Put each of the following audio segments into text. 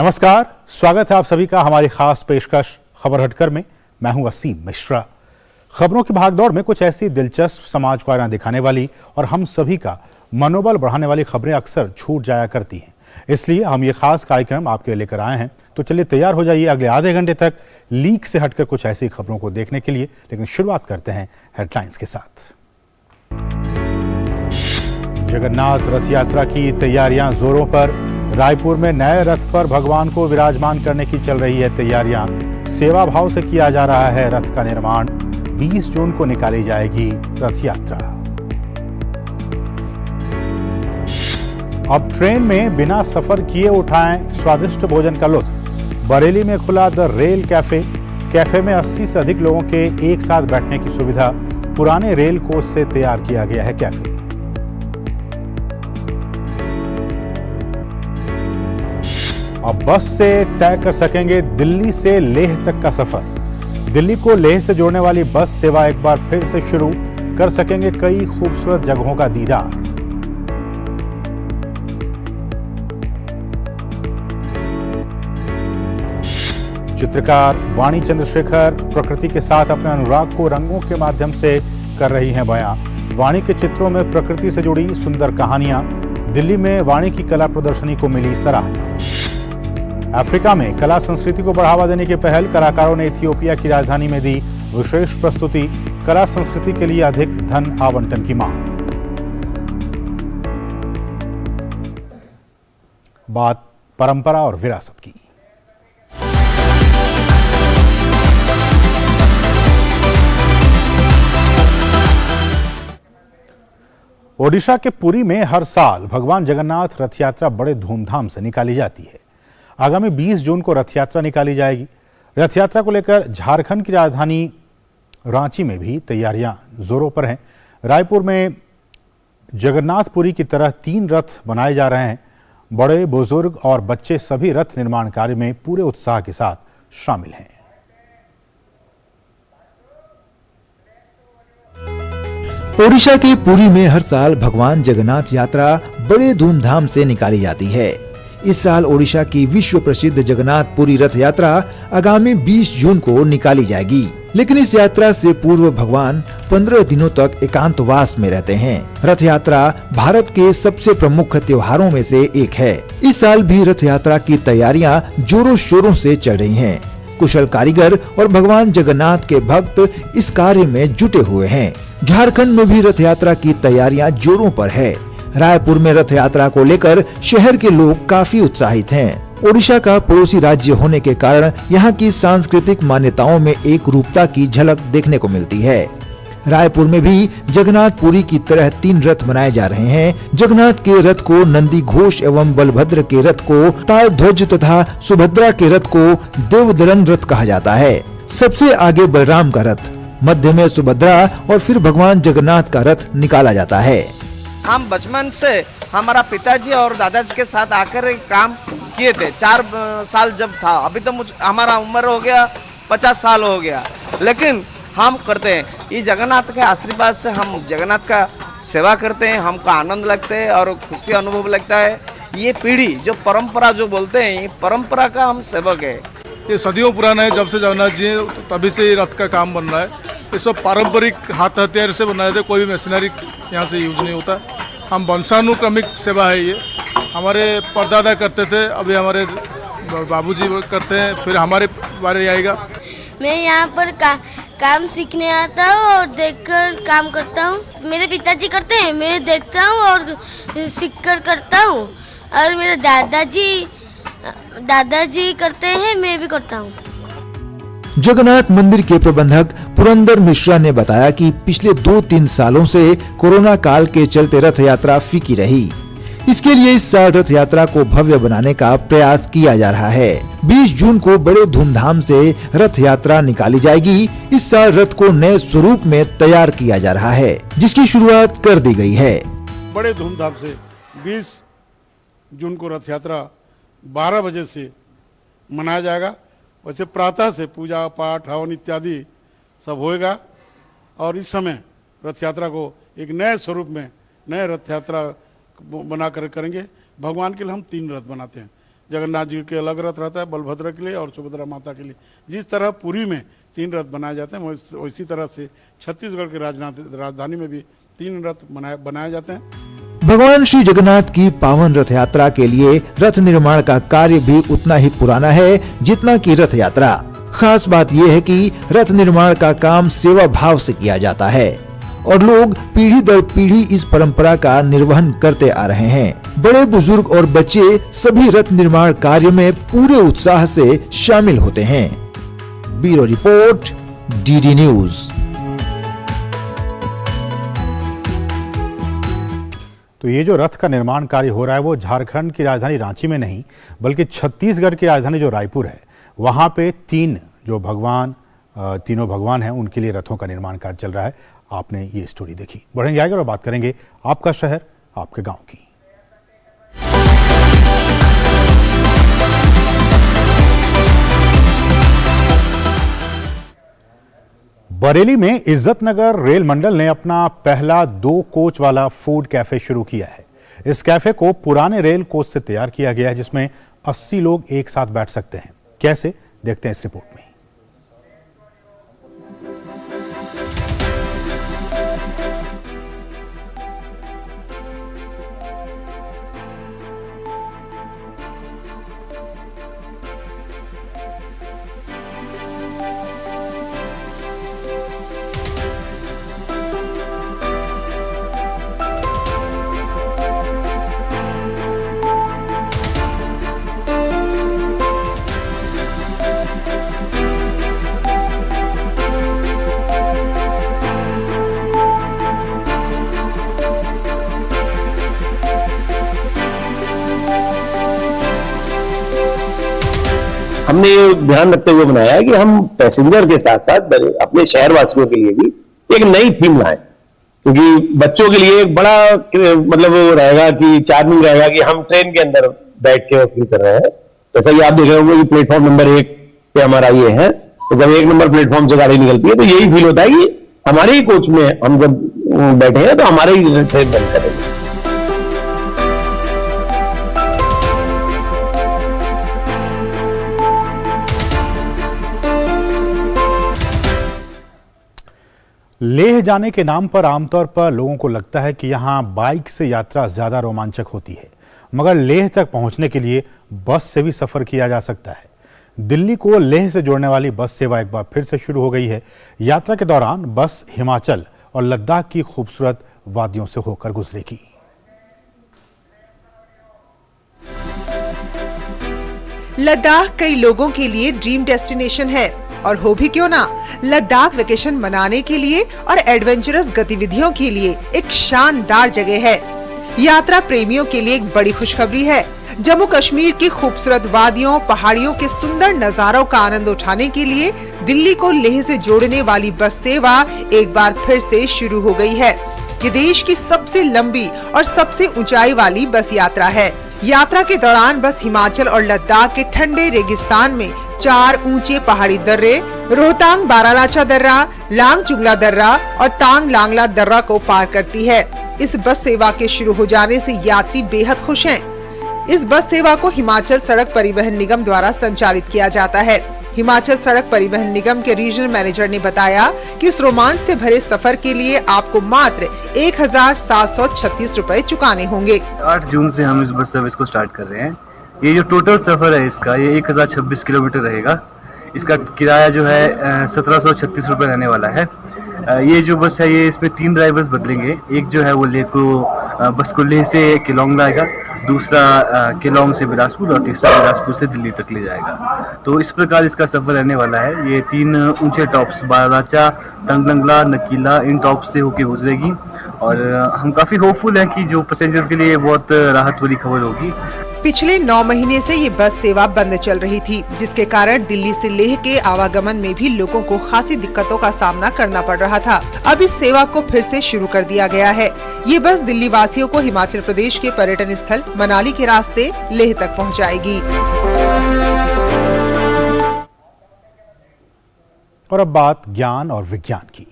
नमस्कार, स्वागत है आप सभी का हमारी खास पेशकश खबर हटकर में। मैं हूं असीम मिश्रा। खबरों की भागदौड़ में कुछ ऐसी दिलचस्प, समाज को आईना दिखाने वाली और हम सभी का मनोबल बढ़ाने वाली खबरें अक्सर छूट जाया करती हैं। इसलिए हम ये खास कार्यक्रम आपके लिए लेकर आए हैं। तो चलिए तैयार हो जाइए अगले आधे घंटे तक लीक से हटकर कुछ ऐसी खबरों को देखने के लिए। लेकिन शुरुआत करते हैं हेडलाइंस के साथ। जगन्नाथ रथ यात्रा की तैयारियां जोरों पर। रायपुर में नए रथ पर भगवान को विराजमान करने की चल रही है तैयारियां। सेवा भाव से किया जा रहा है रथ का निर्माण। 20 जून को निकाली जाएगी रथ यात्रा। अब ट्रेन में बिना सफर किए उठाएं स्वादिष्ट भोजन का लुत्फ। बरेली में खुला द रेल कैफे। कैफे में 80 से अधिक लोगों के एक साथ बैठने की सुविधा। पुराने रेल कोच से तैयार किया गया है कैफे। अब बस से तय कर सकेंगे दिल्ली से लेह तक का सफर। दिल्ली को लेह से जोड़ने वाली बस सेवा एक बार फिर से शुरू। कर सकेंगे कई खूबसूरत जगहों का दीदार। चित्रकार वाणी चंद्रशेखर प्रकृति के साथ अपने अनुराग को रंगों के माध्यम से कर रही हैं बयां। वाणी के चित्रों में प्रकृति से जुड़ी सुंदर कहानियां। दिल्ली में वाणी की कला प्रदर्शनी को मिली सराहना। अफ्रीका में कला संस्कृति को बढ़ावा देने की पहल। कलाकारों ने इथियोपिया की राजधानी में दी विशेष प्रस्तुति। कला संस्कृति के लिए अधिक धन आवंटन की मांग। बात परंपरा और विरासत की। ओडिशा के पुरी में हर साल भगवान जगन्नाथ रथ यात्रा बड़े धूमधाम से निकाली जाती है। आगामी 20 जून को रथ यात्रा निकाली जाएगी। रथ यात्रा को लेकर झारखंड की राजधानी रांची में भी तैयारियां जोरों पर हैं। रायपुर में जगन्नाथपुरी की तरह 3 रथ बनाए जा रहे हैं। बड़े, बुजुर्ग और बच्चे सभी रथ निर्माण कार्य में पूरे उत्साह के साथ शामिल हैं। ओडिशा के पुरी में हर साल भगवान जगन्नाथ यात्रा बड़े धूमधाम से निकाली जाती है। इस साल ओडिशा की विश्व प्रसिद्ध जगन्नाथपुरी रथ यात्रा आगामी 20 जून को निकाली जाएगी। लेकिन इस यात्रा से पूर्व भगवान 15 दिनों तक एकांतवास में रहते हैं। रथ यात्रा भारत के सबसे प्रमुख त्योहारों में से एक है। इस साल भी रथ यात्रा की तैयारियां जोरों शोरों से चल रही हैं। कुशल कारीगर और भगवान जगन्नाथ के भक्त इस कार्य में जुटे हुए हैं। झारखंड में भी रथ यात्रा की तैयारियां जोरों पर है। रायपुर में रथ यात्रा को लेकर शहर के लोग काफी उत्साहित हैं। ओडिशा का पड़ोसी राज्य होने के कारण यहाँ की सांस्कृतिक मान्यताओं में एक रूपता की झलक देखने को मिलती है। रायपुर में भी जगन्नाथपुरी की तरह 3 रथ बनाए जा रहे हैं। जगन्नाथ के रथ को नंदी घोष एवं बलभद्र के रथ को ताल ध्वज तथा सुभद्रा के रथ को देवदलन रथ कहा जाता है। सबसे आगे बलराम का रथ, मध्य में सुभद्रा और फिर भगवान जगन्नाथ का रथ निकाला जाता है। हम बचपन से हमारा पिताजी और दादाजी के साथ आकर काम किए थे। 4 साल जब था, अभी तो हमारा उम्र हो गया 50 साल हो गया, लेकिन हम करते हैं। ये जगन्नाथ के आशीर्वाद से हम जगन्नाथ का सेवा करते हैं। हमको आनंद लगता है और खुशी अनुभव लगता है। ये पीढ़ी जो परंपरा जो बोलते हैं, ये परंपरा का हम सेवक है। ये सदियों पुराना है। जब से जगन्नाथ जी तभी से ये रथ का काम बन रहा है। ये सब पारंपरिक हाथ हथियार से बनाए थे। कोई भी मशीनरी यहाँ से यूज नहीं होता। हम वंशानुक्रमिक सेवा है ये। हमारे परदादा करते थे, अभी हमारे बाबूजी करते हैं, फिर हमारे बारे आएगा। मैं यहाँ पर काम सीखने आता हूँ और देखकर काम करता हूँ। मेरे पिताजी करते हैं, मैं देखता हूँ और सीखकर करता हूँ। और मेरे दादाजी करते हैं, मैं भी करता हूँ। जगन्नाथ मंदिर के प्रबंधक पुरंदर मिश्रा ने बताया कि पिछले 2-3 सालों से कोरोना काल के चलते रथ यात्रा फीकी रही। इसके लिए इस साल रथ यात्रा को भव्य बनाने का प्रयास किया जा रहा है। 20 जून को बड़े धूमधाम से रथ यात्रा निकाली जाएगी। इस साल रथ को नए स्वरूप में तैयार किया जा रहा है, जिसकी शुरुआत कर दी गई है। बड़े धूमधाम से 20 जून को रथ यात्रा 12 बजे से मनाया जाएगा। वैसे प्रातः से पूजा पाठ हवन इत्यादि सब होएगा। और इस समय रथ यात्रा को एक नए स्वरूप में नए रथ यात्रा बनाकर करेंगे। भगवान के लिए हम 3 रथ बनाते हैं। जगन्नाथ जी के अलग रथ रहता है, बलभद्र के लिए और सुभद्रा माता के लिए। जिस तरह पुरी में 3 रथ बनाए जाते हैं, उसी तरह से छत्तीसगढ़ की राजधानी में भी 3 रथ बनाए जाते हैं। भगवान श्री जगन्नाथ की पावन रथ यात्रा के लिए रथ निर्माण का कार्य भी उतना ही पुराना है जितना कि रथ यात्रा। खास बात यह है कि रथ निर्माण का काम सेवा भाव से किया जाता है और लोग पीढ़ी दर पीढ़ी इस परंपरा का निर्वहन करते आ रहे हैं। बड़े बुजुर्ग और बच्चे सभी रथ निर्माण कार्य में पूरे उत्साह से शामिल होते हैं। Bureau report, DD news. तो ये जो रथ का निर्माण कार्य हो रहा है वो झारखंड की राजधानी रांची में नहीं बल्कि छत्तीसगढ़ की राजधानी जो रायपुर है वहाँ पे तीनों भगवान हैं उनके लिए रथों का निर्माण कार्य चल रहा है। आपने ये स्टोरी देखी। बढ़ेंगे आगे और बात करेंगे आपका शहर आपके गांव की। बरेली में इज्जत नगर रेल मंडल ने अपना पहला 2 कोच वाला फूड कैफे शुरू किया है। इस कैफे को पुराने रेल कोच से तैयार किया गया है जिसमें 80 लोग एक साथ बैठ सकते हैं। कैसे, देखते हैं इस रिपोर्ट में। हमने ये ध्यान रखते हुए बनाया है कि हम पैसेंजर के साथ साथ अपने शहर वासियों के लिए भी एक नई थीम लाएं, क्योंकि बच्चों के लिए एक बड़ा मतलब वो रहेगा कि चार्मिंग रहेगा कि हम ट्रेन के अंदर बैठ के फील कर रहे हैं। जैसा कि आप देख रहे होंगे कि प्लेटफॉर्म नंबर 1 पे हमारा ये है, तो जब 1 नंबर प्लेटफॉर्म से गाड़ी निकलती है तो यही फील होता है कि हमारे ही कोच में हम जब बैठे हैं तो हमारे ही ट्रेन बंद करेंगे। लेह जाने के नाम पर आमतौर पर लोगों को लगता है कि यहाँ बाइक से यात्रा ज्यादा रोमांचक होती है, मगर लेह तक पहुंचने के लिए बस से भी सफर किया जा सकता है। दिल्ली को लेह से जोड़ने वाली बस सेवा एक बार फिर से शुरू हो गई है। यात्रा के दौरान बस हिमाचल और लद्दाख की खूबसूरत वादियों से होकर गुजरेगी। लद्दाख कई लोगों के लिए ड्रीम डेस्टिनेशन है और हो भी क्यों ना, लद्दाख वेकेशन मनाने के लिए और एडवेंचरस गतिविधियों के लिए एक शानदार जगह है। यात्रा प्रेमियों के लिए एक बड़ी खुशखबरी है। जम्मू कश्मीर की खूबसूरत वादियों, पहाड़ियों के सुंदर नजारों का आनंद उठाने के लिए दिल्ली को लेह से जोड़ने वाली बस सेवा एक बार फिर से शुरू हो गई है। ये देश की सबसे लंबी और सबसे ऊंचाई वाली बस यात्रा है। यात्रा के दौरान बस हिमाचल और लद्दाख के ठंडे रेगिस्तान में 4 ऊंचे पहाड़ी दर्रे, रोहतांग बारालाचा दर्रा, लांग चुगला दर्रा और तांग लांगला दर्रा को पार करती है। इस बस सेवा के शुरू हो जाने से यात्री बेहद खुश हैं। इस बस सेवा को हिमाचल सड़क परिवहन निगम द्वारा संचालित किया जाता है। हिमाचल सड़क परिवहन निगम के रीजनल मैनेजर ने बताया कि इस रोमांच से भरे सफर के लिए आपको मात्र 1736 रुपए चुकाने होंगे। 8 जून से हम इस बस सर्विस को स्टार्ट कर रहे हैं। ये जो टोटल सफर है इसका, ये 1026 किलोमीटर रहेगा। इसका किराया जो है 1736 रुपए रहने वाला है। ये जो बस है ये इसमें 3 ड्राइवर्स बदलेंगे। एक जो है वो बस को लेह से किलोंग लाएगा, दूसरा किलोंग से बिलासपुर और तीसरा बिलासपुर से दिल्ली तक ले जाएगा। तो इस प्रकार इसका सफर रहने वाला है। ये 3 ऊंचे टॉप्स बारालाचा, तंगलंगला, नकीला, इन टॉप से होके गुजरेगी और हम काफी होपफुल हैं कि जो पैसेंजर्स के लिए बहुत राहत वाली खबर होगी। पिछले 9 महीने से ये बस सेवा बंद चल रही थी, जिसके कारण दिल्ली से लेह के आवागमन में भी लोगों को खासी दिक्कतों का सामना करना पड़ रहा था। अब इस सेवा को फिर से शुरू कर दिया गया है। ये बस दिल्ली वासियों को हिमाचल प्रदेश के पर्यटन स्थल मनाली के रास्ते लेह तक पहुंचाएगी। और अब बात ज्ञान और विज्ञान की।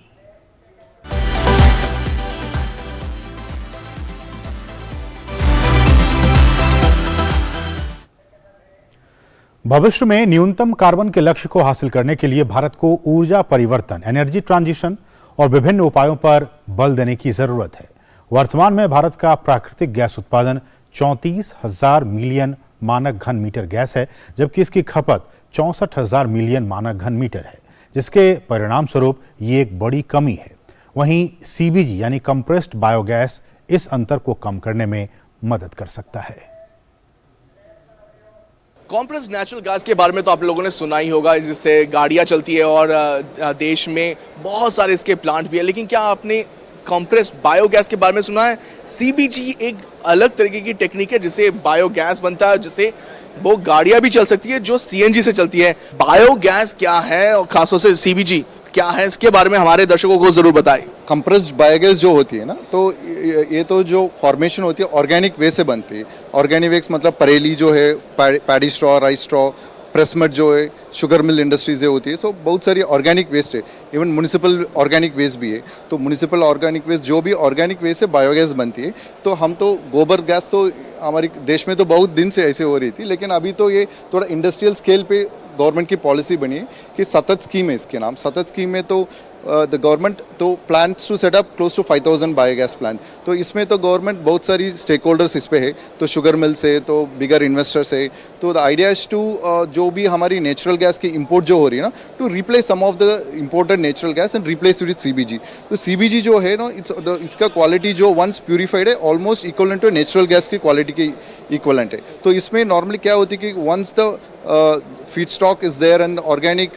भविष्य में न्यूनतम कार्बन के लक्ष्य को हासिल करने के लिए भारत को ऊर्जा परिवर्तन, एनर्जी ट्रांजिशन और विभिन्न उपायों पर बल देने की जरूरत है। वर्तमान में भारत का प्राकृतिक गैस उत्पादन 34,000 मिलियन मानक घन मीटर गैस है, जबकि इसकी खपत 64,000 मिलियन मानक घन मीटर है, जिसके परिणाम स्वरूप ये एक बड़ी कमी है। वहीं सीबीजी यानी कंप्रेस्ड बायोगैस इस अंतर को कम करने में मदद कर सकता है। कॉम्प्रेस्ड नेचुरल गैस के बारे में तो आप लोगों ने सुना ही होगा, जिससे गाड़ियां चलती है और देश में बहुत सारे इसके प्लांट भी है। लेकिन क्या आपने कॉम्प्रेस्ड बायोगैस के बारे में सुना है? सीबीजी एक अलग तरीके की टेक्निक है जिससे बायोगैस बनता है, जिससे वो गाड़ियां भी चल सकती है जो सीएनजी से चलती है। बायोगैस क्या है और खासतौर से सीबीजी क्या है, इसके बारे में हमारे दर्शकों को जरूर बताएं। कंप्रेस्ड बायोगैस जो होती है ना, तो ये तो जो फॉर्मेशन होती है ऑर्गेनिक वे से बनती है। ऑर्गेनिक वेस्ट मतलब परेली जो है, पैडी स्ट्रॉ, राइस स्ट्रॉ, प्रेसमट जो है, शुगर मिल इंडस्ट्री से होती है। सो बहुत सारी ऑर्गेनिक वेस्ट है, इवन म्यूनिसिपल ऑर्गेनिक वेस्ट भी है। तो म्यूनिसिपल ऑर्गेनिक वेस्ट जो भी ऑर्गेनिक वेस्ट से बायोगैस बनती है। तो हम तो गोबर गैस तो हमारे देश में तो बहुत दिन से ऐसे हो रही थी, लेकिन अभी तो ये थोड़ा इंडस्ट्रियल स्केल पे गवर्नमेंट की पॉलिसी बनी है कि सतत स्कीम है इसके नाम। सतत स्कीम में तो द गवर्नमेंट तो plans to set up close to 5,000 biogas plant. तो इसमें तो गवर्नमेंट बहुत सारी स्टेक होल्डर्स इस पे है, तो शुगर मिल्स है, तो बिगर इन्वेस्टर्स है। तो द आइडिया इज टू जो भी हमारी नेचुरल गैस की इंपोर्ट जो हो रही है ना, to replace some of the imported natural gas and replace with CBG. तो सीबीजी जो है ना, इसका क्वालिटी जो वंस प्यूरिफाइड है almost equivalent to natural gas की क्वालिटी की इक्वलेंट है। तो इसमें नॉर्मली क्या होती है कि once the feedstock is there and organic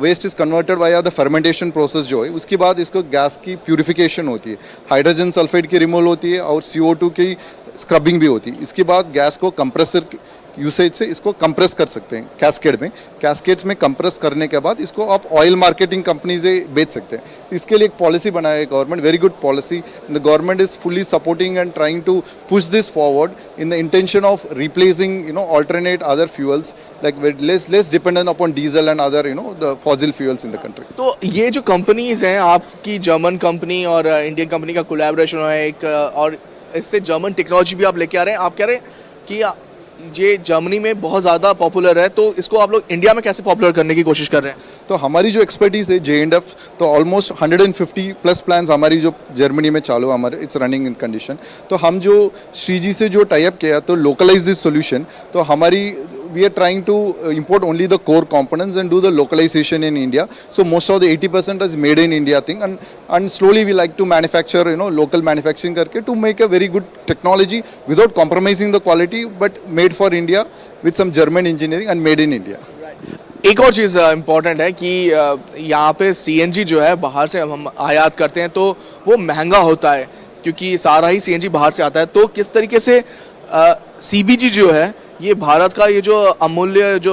waste is converted via the fermentation process जो है, उसके बाद इसको गैस की प्यूरिफिकेशन होती है, हाइड्रोजन सल्फेट की रिमूवल होती है और CO2 की स्क्रबिंग भी होती है। इसके बाद गैस को कंप्रेसर यूसेज से इसको कंप्रेस कर सकते हैं कैस्केड में। कैस्केड्स में कंप्रेस करने के बाद इसको आप ऑयल मार्केटिंग कंपनी से बेच सकते हैं। तो इसके लिए एक पॉलिसी बनाया है government, very good policy. The government is fully supporting and trying to push this forward in the intention of replacing alternate other fuels like less dependent upon diesel and other the fossil fuels in the country. तो ये जो companies हैं, आपकी German company और Indian company का collaboration है एक, और इससे जर्मन टेक्नोलॉजी भी आप लेके आ रहे हैं। आप कह रहे हैं कि ये जर्मनी में बहुत ज़्यादा पॉपुलर है, तो इसको आप लोग इंडिया में कैसे पॉपुलर करने की कोशिश कर रहे हैं? तो हमारी जो एक्सपर्टीज है J&F, तो ऑलमोस्ट 150 प्लस प्लान्स हमारी जो जर्मनी में चालू है, हमारे इट्स रनिंग इन कंडीशन। तो हम जो श्रीजी से जो टाई अप किया तो लोकलाइज दिस सोल्यूशन, तो हमारी we are trying to import only the core components and do the localization in India. So most of the 80% is made in India thing, and slowly we like to manufacture local manufacturing करके to make a very good technology without compromising the quality but made for India with some German engineering and made in India. एक और चीज़ important है कि यहाँ पे CNG जो है बाहर से हम आयात करते हैं तो वो महंगा होता है, क्योंकि सारा ही CNG बाहर से आता है। तो किस तरीके से CBG जो है, ये भारत का ये जो अमूल्य जो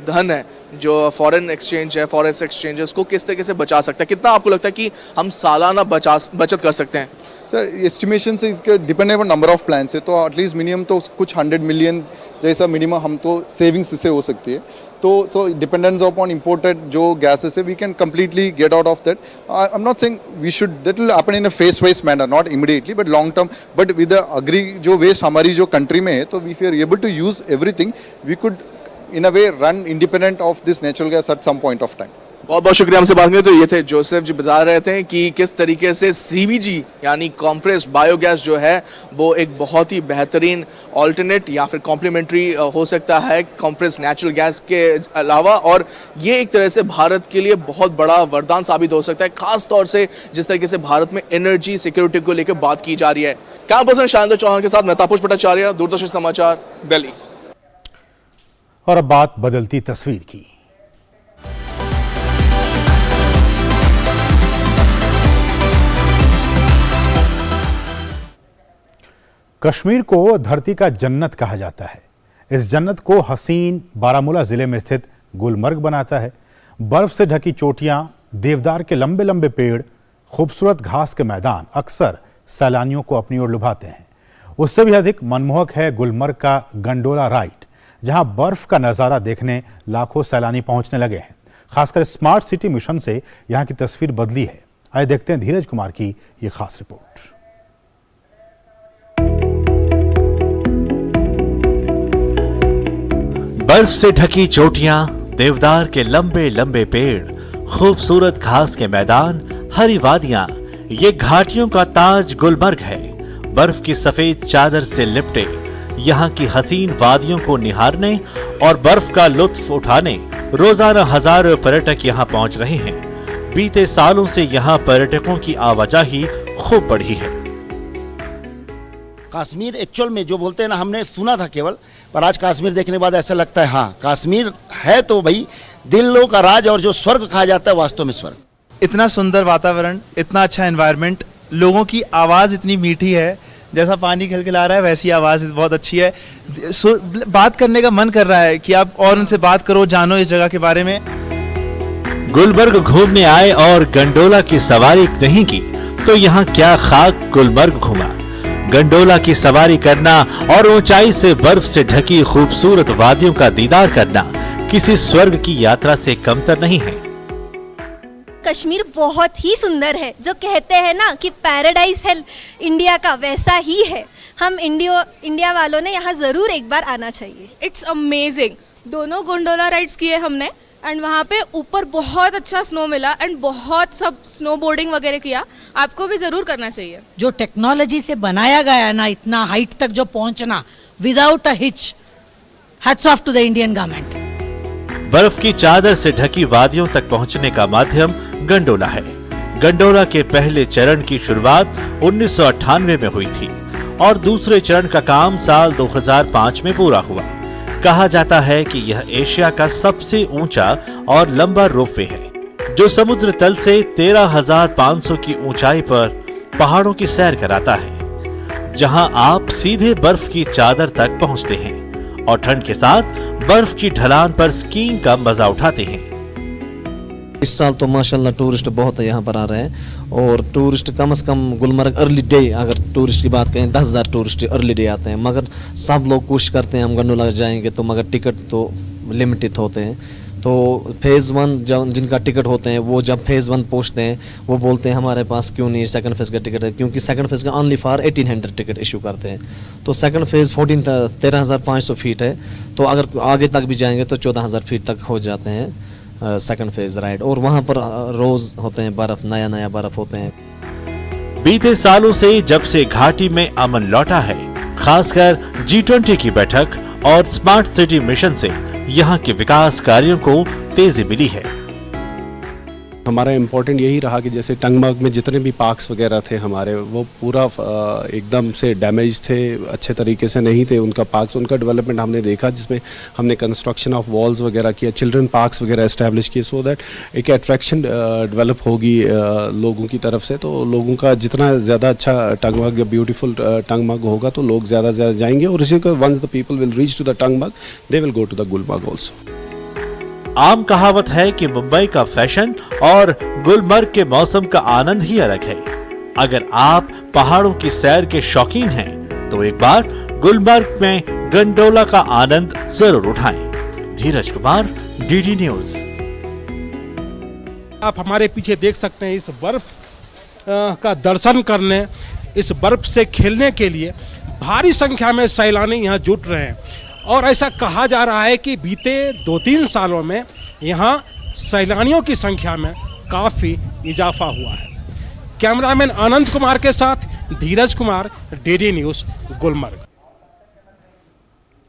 धन है, जो फॉरेन एक्सचेंज है, फॉरेक्स एक्सचेंज है, उसको किस तरीके से बचा सकता है? कितना आपको लगता है कि हम सालाना बचत कर सकते हैं? सर एस्टिमेशन से इसके डिपेंड है नंबर ऑफ प्लान्स है, तो एटलीस्ट मिनिमम तो कुछ 100 मिलियन जैसा मिनिमम हम तो सेविंग्स इससे हो सकती है। तो डिपेंडेंस अपॉन इम्पोर्टेड जो गैसेस है, we can completely get out of that. I am not saying we should, that will happen in a phase wise manner, not immediately but long term. But with agri जो waste हमारी जो country में है, तो we are able to use everything, we could in a way run independent of this natural gas at some point of time. बहुत बहुत शुक्रिया हमसे बात करने। तो ये थे जोसेफ जी, बता रहे थे कि किस तरीके से CBG यानी कॉम्प्रेस्ड बायोगैस जो है वो एक बहुत ही बेहतरीन ऑल्टरनेट या फिर कॉम्प्लीमेंट्री हो सकता है कॉम्प्रेस्ड नेचुरल गैस के अलावा, और ये एक तरह से भारत के लिए बहुत बड़ा वरदान साबित हो सकता है, खास तौर से जिस तरीके से भारत में एनर्जी सिक्योरिटी को लेकर बात की जा रही है। कैमरा पर्सन शानदार चौहान के साथ मैं तापस भट्टाचार्य, दूरदर्शन समाचार, दिल्ली। और अब बात बदलती तस्वीर की। कश्मीर को धरती का जन्नत कहा जाता है। इस जन्नत को हसीन बारामूला जिले में स्थित गुलमर्ग बनाता है। बर्फ से ढकी चोटियां, देवदार के लंबे लंबे पेड़, खूबसूरत घास के मैदान अक्सर सैलानियों को अपनी ओर लुभाते हैं। उससे भी अधिक मनमोहक है गुलमर्ग का गंडोला राइड, जहां बर्फ का नजारा देखने लाखों सैलानी पहुंचने लगे हैं। खासकर स्मार्ट सिटी मिशन से यहां की तस्वीर बदली है। आइए देखते हैं धीरज कुमार की ये खास रिपोर्ट। बर्फ से ढकी चोटियां, देवदार के लंबे लंबे पेड़, खूबसूरत घास के मैदान, हरी वादियां, ये घाटियों का ताज गुलमर्ग है। बर्फ की सफेद चादर से लिपटे यहाँ की हसीन वादियों को निहारने और बर्फ का लुत्फ उठाने रोजाना हजारों पर्यटक यहाँ पहुंच रहे हैं। बीते सालों से यहाँ पर्यटकों की आवाजाही खूब बढ़ी है। कश्मीर एक्चुअल में जो बोलते हैं ना, हमने सुना था केवल, पर आज कश्मीर देखने के बाद ऐसा लगता है हाँ कश्मीर है तो भाई दिलों का राज, और जो स्वर्ग कहा जाता है वास्तव में स्वर्ग। इतना सुंदर वातावरण, इतना अच्छा एनवायरनमेंट, लोगों की आवाज़ इतनी मीठी है, जैसा पानी खिलखिला रहा है वैसी आवाज़ बहुत अच्छी है। बात करने का मन कर रहा है कि आप और उनसे बात करो, जानो इस जगह के बारे में। गुलमर्ग घूमने आए और गंडोला की सवारी नहीं की तो यहाँ क्या खाक गुलमर्ग घूमा। गंडोला की सवारी करना और ऊंचाई से बर्फ से ढकी खूबसूरत वादियों का दीदार करना किसी स्वर्ग की यात्रा से कमतर नहीं है। कश्मीर बहुत ही सुंदर है, जो कहते हैं ना कि पैराडाइज है इंडिया का, वैसा ही है। हम इंडिया वालों ने यहाँ जरूर एक बार आना चाहिए। It's amazing. दोनों गोंडोला राइड्स किए हमने एंड वहाँ पे ऊपर बहुत अच्छा स्नो मिला एंड बहुत सब स्नो बोर्डिंग वगैरह किया। आपको भी जरूर करना चाहिए। जो टेक्नोलॉजी से बनाया गया है ना, इतना हाइट तक जो पहुंचना without a hitch, hats off to the Indian government. बर्फ की चादर से ढकी वादियों तक पहुंचने का माध्यम गंडोला है। गंडोला के पहले चरण की शुरुआत 1998 में हुई थी और दूसरे चरण का काम साल 2005 में पूरा हुआ। कहा जाता है कि यह एशिया का सबसे ऊंचा और लंबा रोपवे है, जो समुद्र तल से 13,500 की ऊंचाई पर पहाड़ों की सैर कराता है, जहां आप सीधे बर्फ की चादर तक पहुंचते हैं और ठंड के साथ बर्फ की ढलान पर स्कीइंग का मजा उठाते हैं। इस साल तो माशाल्लाह टूरिस्ट बहुत यहाँ पर आ रहे हैं, और टूरिस्ट कम से कम गुलमर्ग अर्ली डे, अगर टूरिस्ट की बात करें 10,000 टूरिस्ट अर्ली डे आते हैं, मगर सब लोग कोशिश करते हैं हम गंडोला जाएंगे तो, मगर टिकट तो लिमिटेड होते हैं। तो फेज़ 1 जब जिनका टिकट होते हैं वो जब फेज़ 1 पहुँचते हैं वो बोलते हैं हमारे पास क्यों नहीं सेकंड फेज़ का टिकट है, क्योंकि सेकंड फेज़ का ओनली फॉर 1800 टिकट इशू करते हैं। तो सेकंड फेज़ 13,500 फीट है, तो अगर आगे तक भी जाएंगे तो 14,000 फीट तक हो जाते हैं सेकंड फेज राइड, और वहां पर रोज होते हैं बर्फ, नया नया बर्फ होते हैं। बीते सालों से जब से घाटी में अमन लौटा है, खासकर G20 की बैठक और स्मार्ट सिटी मिशन से यहाँ के विकास कार्यों को तेजी मिली है। हमारा इम्पोर्टेंट यही रहा कि जैसे टंगमर्ग में जितने भी पार्क्स वगैरह थे हमारे, वो पूरा एकदम से डैमेज थे, अच्छे तरीके से नहीं थे उनका पार्क्स। उनका डेवलपमेंट हमने देखा, जिसमें हमने कंस्ट्रक्शन ऑफ वॉल्स वगैरह किया, चिल्ड्रन पार्क्स वगैरह एस्टैब्लिश किए, सो दैट एक अट्रैक्शन डेवलप होगी लोगों की तरफ से। तो लोगों का जितना ज़्यादा अच्छा टंगमर्ग या ब्यूटीफुल टंगमर्ग होगा तो लोग ज़्यादा से ज़्यादा जाएंगे, और इसी को once the people will reach to the Tangmarg they will go to the Gulmarg also. आम कहावत है कि मुंबई का फैशन और गुलमर्ग के मौसम का आनंद ही अलग है। अगर आप पहाड़ों की सैर के शौकीन हैं, तो एक बार गुलमर्ग में गंडोला का आनंद जरूर उठाएं। धीरज कुमार, डीडी न्यूज। आप हमारे पीछे देख सकते हैं, इस बर्फ का दर्शन करने, इस बर्फ से खेलने के लिए भारी संख्या में सैलानी यहाँ जुट रहे हैं, और ऐसा कहा जा रहा है कि बीते 2-3 सालों में यहाँ सैलानियों की संख्या में काफ़ी इजाफा हुआ है। कैमरामैन आनंद कुमार के साथ धीरज कुमार, डीडी न्यूज़, गुलमर्ग।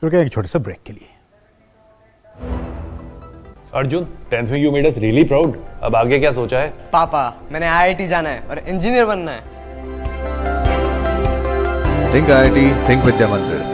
रुके एक छोटे से ब्रेक के लिए। अर्जुन, 10th में you made us really proud. अब आगे क्या सोचा है? पापा, मैंने IIT जाना है और इंजीनियर बनना है। थिंक IIT, थिंक विद्या मंदिर।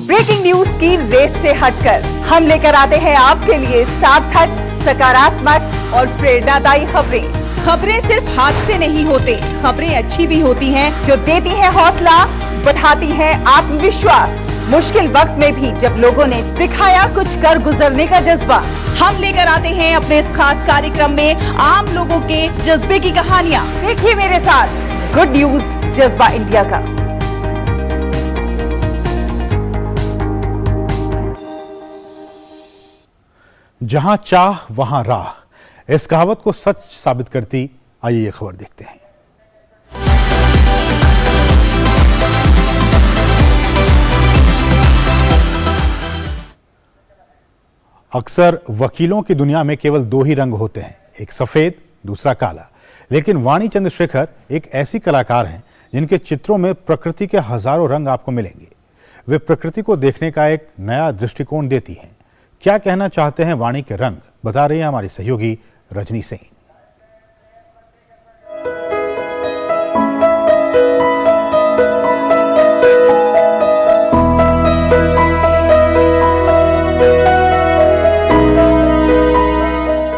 ब्रेकिंग न्यूज की रेस से हटकर हम लेकर आते हैं आपके लिए सार्थक, सकारात्मक और प्रेरणादायी खबरें सिर्फ हाथ से नहीं होते, खबरें अच्छी भी होती हैं जो देती हैं हौसला, बढ़ाती हैं आत्मविश्वास। मुश्किल वक्त में भी जब लोगों ने दिखाया कुछ कर गुजरने का जज्बा, हम लेकर आते हैं अपने इस खास कार्यक्रम में आम लोगों के जज्बे की कहानियाँ। देखिए मेरे साथ गुड न्यूज जज्बा इंडिया का। जहां चाह वहां राह, इस कहावत को सच साबित करती आइए ये खबर देखते हैं। अक्सर वकीलों की दुनिया में केवल दो ही रंग होते हैं, एक सफेद, दूसरा काला। लेकिन वाणी चंद्रशेखर एक ऐसी कलाकार हैं जिनके चित्रों में प्रकृति के हजारों रंग आपको मिलेंगे। वे प्रकृति को देखने का एक नया दृष्टिकोण देती हैं। क्या कहना चाहते हैं वाणी के रंग, बता रही है हमारी सहयोगी रजनी सिंह।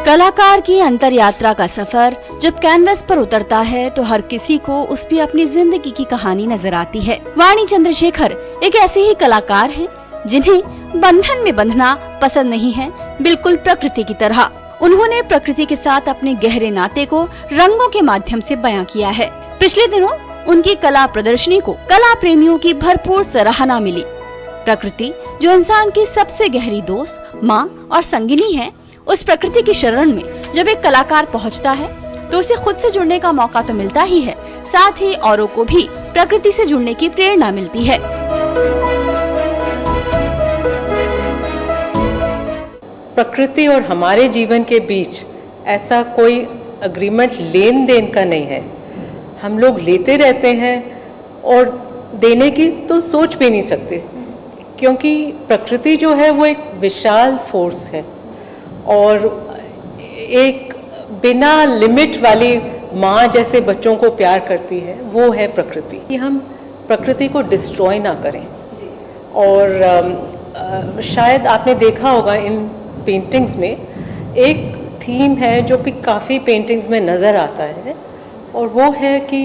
कलाकार की अंतर यात्रा का सफर जब कैनवस पर उतरता है तो हर किसी को उस पे अपनी जिंदगी की कहानी नजर आती है। वाणी चंद्रशेखर एक ऐसे ही कलाकार हैं जिन्हें बंधन में बंधना पसंद नहीं है, बिल्कुल प्रकृति की तरह। उन्होंने प्रकृति के साथ अपने गहरे नाते को रंगों के माध्यम से बयां किया है। पिछले दिनों उनकी कला प्रदर्शनी को कला प्रेमियों की भरपूर सराहना मिली। प्रकृति जो इंसान की सबसे गहरी दोस्त, माँ और संगिनी है, उस प्रकृति की शरण में जब एक कलाकार पहुंचता है तो उसे खुद से जुड़ने का मौका तो मिलता ही है, साथ ही औरों को भी प्रकृति से जुड़ने की प्रेरणा मिलती है। प्रकृति और हमारे जीवन के बीच ऐसा कोई अग्रीमेंट लेन देन का नहीं है। हम लोग लेते रहते हैं और देने की तो सोच भी नहीं सकते, क्योंकि प्रकृति जो है वो एक विशाल फोर्स है और एक बिना लिमिट वाली माँ जैसे बच्चों को प्यार करती है, वो है प्रकृति। कि हम प्रकृति को डिस्ट्रॉय ना करें। और शायद आपने देखा होगा इन पेंटिंग्स में एक थीम है जो कि काफ़ी पेंटिंग्स में नज़र आता है, और वो है कि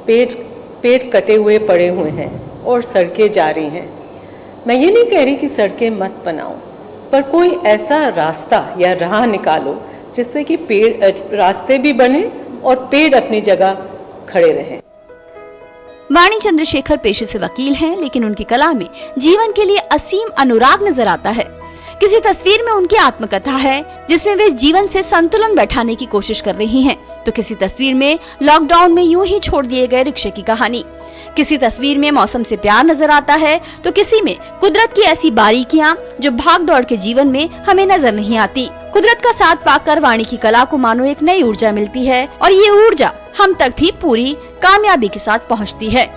पेड़ कटे हुए पड़े हुए हैं और सड़कें जा रही हैं। मैं ये नहीं कह रही कि सड़कें मत बनाओ, पर कोई ऐसा रास्ता या राह निकालो जिससे कि रास्ते भी बने और पेड़ अपनी जगह खड़े रहें। वाणी चंद्रशेखर पेशे से वकील हैं, लेकिन उनकी कला में जीवन के लिए असीम अनुराग नजर आता है। किसी तस्वीर में उनकी आत्मकथा है जिसमें वे जीवन से संतुलन बैठाने की कोशिश कर रही हैं, तो किसी तस्वीर में लॉकडाउन में यूं ही छोड़ दिए गए रिक्शे की कहानी। किसी तस्वीर में मौसम से प्यार नजर आता है, तो किसी में कुदरत की ऐसी बारीकियां जो भाग दौड़ के जीवन में हमें नजर नहीं आती। कुदरत का साथ पाकर वाणी की कला को मानो एक नई ऊर्जा मिलती है, और ये ऊर्जा हम तक भी पूरी कामयाबी के साथ पहुँचती है।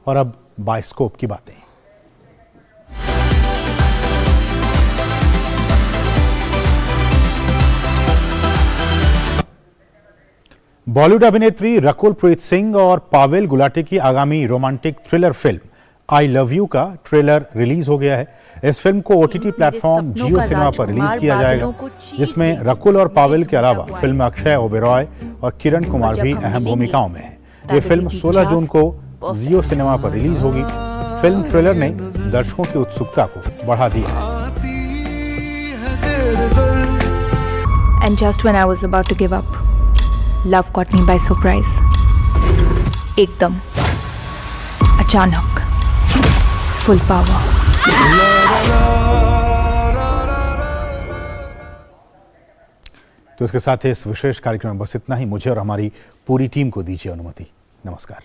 और अब बायोस्कोप की बातें। बॉलीवुड अभिनेत्री रकुल प्रीत सिंह और पावेल गुलाटी की आगामी romantic thriller film I love you का ट्रेलर रिलीज हो गया है। इस फिल्म को ओटीटी प्लेटफॉर्म जियो सिनेमा पर रिलीज किया जाएगा, जिसमें रकुल और पावेल के अलावा फिल्म में अक्षय ओबेरॉय और किरण कुमार भी अहम भूमिकाओं में हैं। ये फिल्म 16 जून को जियो सिनेमा पर रिलीज होगी। फिल्म ट्रेलर ने दर्शकों की उत्सुकता को बढ़ा दिया है। And just when I was about to give up, love caught me by surprise. एकदम, अचानक, full power. तो इसके साथ ही इस विशेष कार्यक्रम में बस इतना ही। मुझे और हमारी पूरी टीम को दीजिए अनुमति। नमस्कार।